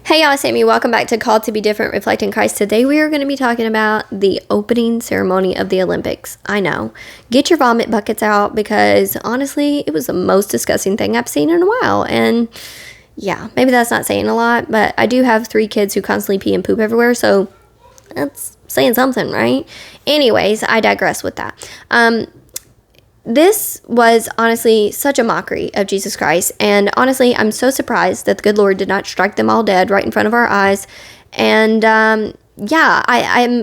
Hey y'all, it's Amy. Welcome back to Called to Be Different, Reflecting Christ. Today we are going to be talking about the opening ceremony of the Olympics. I know. Get your vomit buckets out because honestly, it was the most disgusting thing I've seen in a while. And yeah, maybe that's not saying a lot, but I do have 3 kids who constantly pee and poop everywhere, so that's saying something, right? Anyways, I digress with that. This was honestly such a mockery of Jesus Christ. And honestly, I'm so surprised that the good Lord did not strike them all dead right in front of our eyes. And I'm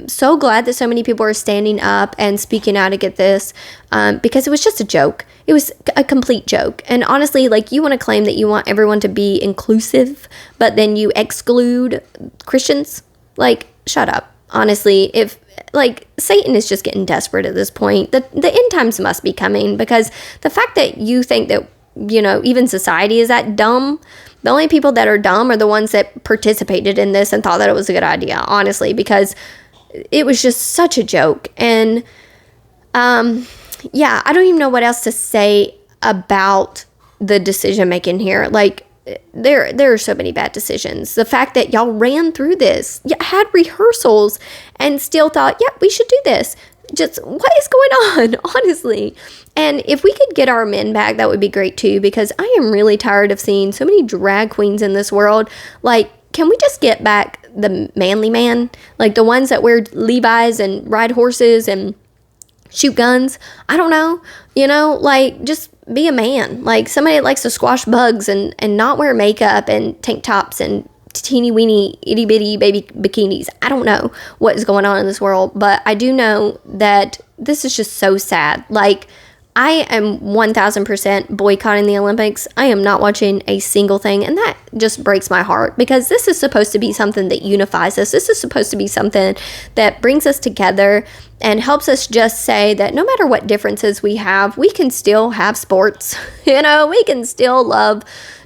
so glad that so many people are standing up and speaking out against this because it was just a joke. It was a complete joke. And honestly, like, you want to claim that you want everyone to be inclusive, but then you exclude Christians? Like, shut up. Honestly, if Satan is just getting desperate at this point. The end times must be coming, because the fact that you think that, even society is that dumb, the only people that are dumb are the ones that participated in this and thought that it was a good idea, honestly, because it was just such a joke. And I don't even know what else to say about the decision making here. Like, there are so many bad decisions. The fact that y'all ran through this, had rehearsals, and still thought, yep, we should do this. Just, what is going on, honestly? And if we could get our men back, that would be great too, because I am really tired of seeing so many drag queens in this world. Like, can we just get back the manly man? Like, the ones that wear Levi's and ride horses and shoot guns? I don't know. Just be a man. Like, somebody that likes to squash bugs and not wear makeup and tank tops and teeny weeny itty bitty baby bikinis. I don't know what is going on in this world, but I do know that this is just so sad. Like, I am 1000% boycotting the Olympics. I am not watching a single thing, and that just breaks my heart, because this is supposed to be something that unifies us. This is supposed to be something that brings us together and helps us just say that no matter what differences we have, we can still have sports. We can still love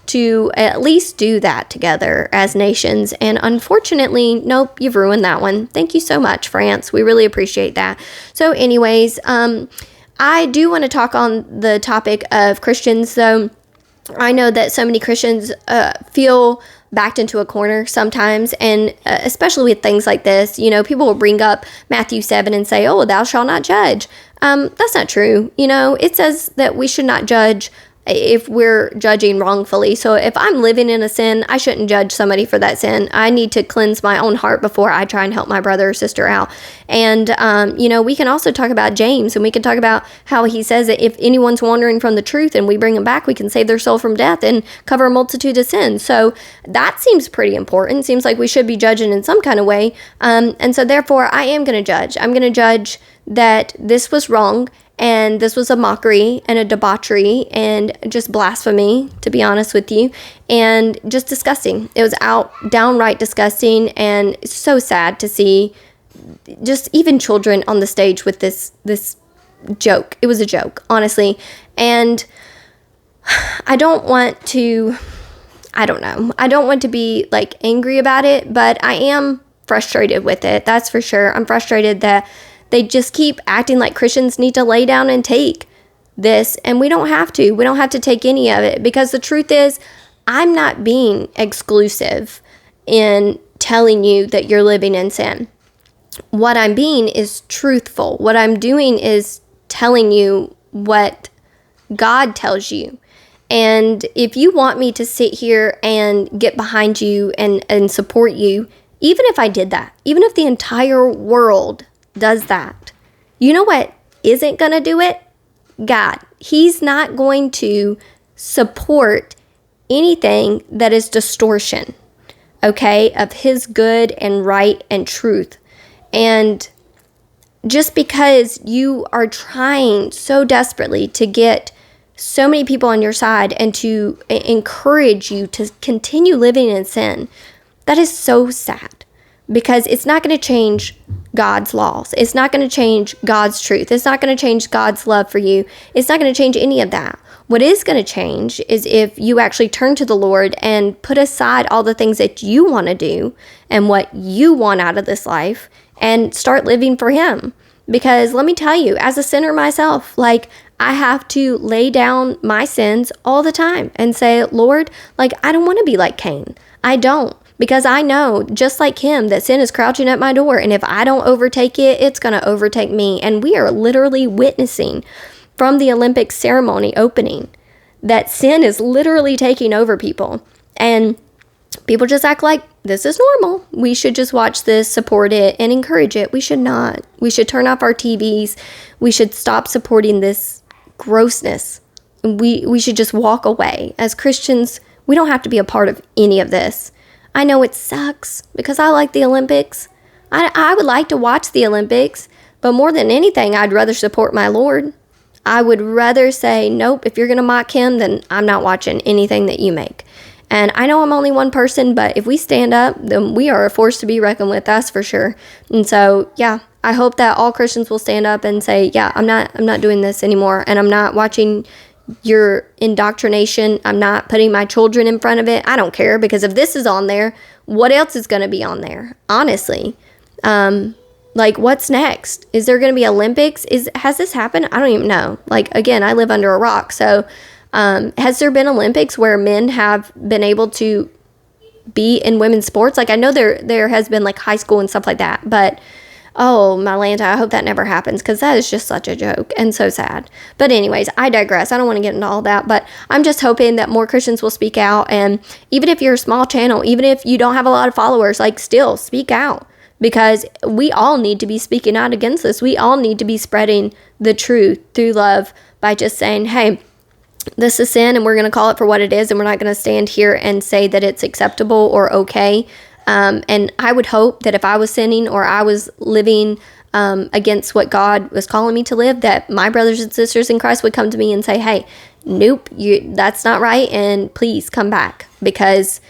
to at least do that together as nations. And unfortunately, nope, you've ruined that one. Thank you so much, France. We really appreciate that. So anyways, I do want to talk on the topic of Christians, though. I know that so many Christians feel backed into a corner sometimes, and especially with things like this. People will bring up Matthew 7 and say, oh, thou shalt not judge. That's not true. It says that we should not judge if we're judging wrongfully. So if I'm living in a sin, I shouldn't judge somebody for that sin. I need to cleanse my own heart before I try and help my brother or sister out. And, we can also talk about James, and we can talk about how he says that if anyone's wandering from the truth and we bring them back, we can save their soul from death and cover a multitude of sins. So that seems pretty important. Seems like we should be judging in some kind of way. And so therefore, I am going to judge. I'm going to judge that this was wrong, and this was a mockery and a debauchery and just blasphemy, to be honest with you, and just disgusting. It was downright disgusting, and it's so sad to see just even children on the stage with this joke. It was a joke, honestly. And I don't want to be like angry about it, but I am frustrated with it. That's for sure. I'm frustrated that they just keep acting like Christians need to lay down and take this, and we don't have to. We don't have to take any of it, because the truth is, I'm not being exclusive in telling you that you're living in sin. What I'm being is truthful. What I'm doing is telling you what God tells you. And if you want me to sit here and get behind you and support you, even if I did that, even if the entire world does that, you know what isn't going to do it? God. He's not going to support anything that is distortion, okay, of his good and right and truth. And just because you are trying so desperately to get so many people on your side and to encourage you to continue living in sin, that is so sad. Because it's not going to change God's laws. It's not going to change God's truth. It's not going to change God's love for you. It's not going to change any of that. What is going to change is if you actually turn to the Lord and put aside all the things that you want to do and what you want out of this life and start living for Him. Because let me tell you, as a sinner myself, I have to lay down my sins all the time and say, Lord, I don't want to be like Cain. I don't, because I know, just like him, that sin is crouching at my door. And if I don't overtake it, it's going to overtake me. And we are literally witnessing from the Olympic ceremony opening that sin is literally taking over people. And people just act like this is normal. We should just watch this, support it, and encourage it. We should not. We should turn off our TVs. We should stop supporting this grossness. We should just walk away. As Christians, we don't have to be a part of any of this. I know it sucks because I like the Olympics. I would like to watch the Olympics, but more than anything, I'd rather support my Lord. I would rather say, nope, if you're going to mock him, then I'm not watching anything that you make. And I know I'm only one person, but if we stand up, then we are a force to be reckoned with, that's for sure. And so, yeah, I hope that all Christians will stand up and say, yeah, I'm not doing this anymore, and I'm not watching your indoctrination. I'm not putting my children in front of it. I don't care, because if this is on there, what else is going to be on there? Honestly. Like, what's next? Is there going to be Olympics? Has this happened? I don't even know. Like, again, I live under a rock. So, has there been Olympics where men have been able to be in women's sports? Like, I know there has been like high school and stuff like that, but oh, my Lanta, I hope that never happens, because that is just such a joke and so sad. But anyways, I digress. I don't want to get into all that, but I'm just hoping that more Christians will speak out. And even if you're a small channel, even if you don't have a lot of followers, like, still speak out, because we all need to be speaking out against this. We all need to be spreading the truth through love by just saying, hey, this is sin, and we're going to call it for what it is, and we're not going to stand here and say that it's acceptable or okay. And I would hope that if I was sinning or I was living against what God was calling me to live, that my brothers and sisters in Christ would come to me and say, hey, nope, that's not right, and please come back, because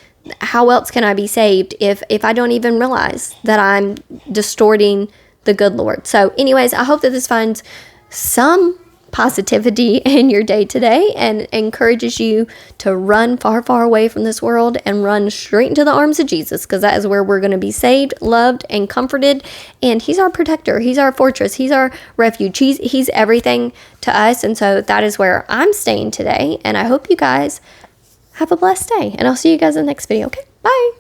how else can I be saved if I don't even realize that I'm distorting the good Lord? So anyways, I hope that this finds some positivity in your day today and encourages you to run far, far away from this world and run straight into the arms of Jesus, because that is where we're going to be saved, loved, and comforted. And he's our protector. He's our fortress. He's our refuge. He's everything to us. And so that is where I'm staying today. And I hope you guys have a blessed day. And I'll see you guys in the next video. Okay, bye.